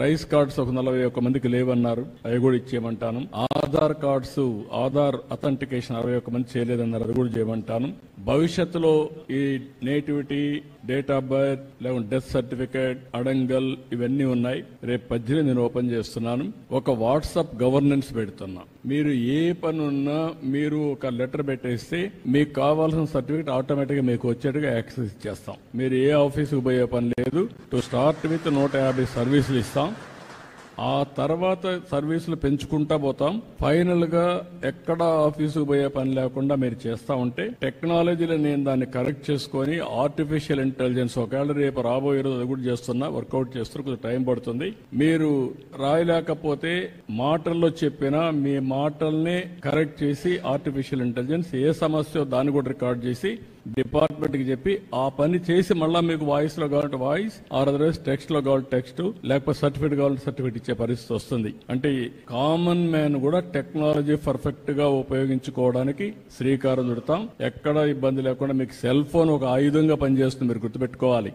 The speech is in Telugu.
రైస్ కార్డ్స్ ఒక 41 మందికి లేవన్నారు, అవి కూడా ఇచ్చేయమంటాను. ఆధార్ కార్డ్స్, ఆధార్ అథెంటికేషన్ 61 మంది చేయలేదన్నారు, అది కూడా చేయమంటాను. భవిష్యత్తులో ఈ నేటివిటీ, డేట్ ఆఫ్ బర్త్, లేకుంటే డెత్ సర్టిఫికేట్, అడంగల్ ఇవన్నీ ఉన్నాయి. రేపు 18 నేను ఓపెన్ చేస్తున్నాను. ఒక వాట్సాప్ గవర్నెన్స్ పెడుతున్నా. మీరు ఏ పని ఉన్నా మీరు ఒక లెటర్ పెట్టేస్తే మీకు కావాల్సిన సర్టిఫికేట్ ఆటోమేటిక్ గా మీకు వచ్చేట్టుగా యాక్సెస్ ఇచ్చేస్తాం. మీరు ఏ ఆఫీసుకు పోయే పని లేదు. టు స్టార్ట్ విత్ 150 సర్వీసులు ఇస్తాం. ఆ తర్వాత సర్వీసులు పెంచుకుంటా పోతాం. ఫైనల్ గా ఎక్కడ ఆఫీసుకు పోయే పని లేకుండా మీరు చేస్తా ఉంటే టెక్నాలజీలో నేను దాన్ని కరెక్ట్ చేసుకొని ఆర్టిఫిషియల్ ఇంటెలిజెన్స్ ఒకవేళ రేపు రాబోయే రోజు అది కూడా చేస్తున్నా, వర్కౌట్ చేస్తున్నా, కొంచెం టైం పడుతుంది. మీరు రాయలేకపోతే మాటల్లో చెప్పినా మీ మాటల్ని కరెక్ట్ చేసి ఆర్టిఫిషియల్ ఇంటెలిజెన్స్ ఏ సమస్య దాన్ని కూడా రికార్డ్ చేసి డిపార్ట్మెంట్ కి చెప్పి ఆ పని చేసి మళ్ళా మీకు వాయిస్ లో కావాలంటే వాయిస్, ఆర్ అదర్వైజ్ టెక్స్ట్ లో కావాలంటే టెక్స్ట్, లేకపోతే సర్టిఫికేట్ కావాలంటే సర్టిఫికేట్ ఇచ్చే పరిస్థితి వస్తుంది. అంటే కామన్ మ్యాన్ కూడా టెక్నాలజీ పర్ఫెక్ట్ గా ఉపయోగించుకోవడానికి శ్రీకారం చుడతాం. ఎక్కడ ఇబ్బంది లేకుండా మీకు సెల్ ఫోన్ ఒక ఆయుధంగా పనిచేస్తుంది, మీరు గుర్తుపెట్టుకోవాలి.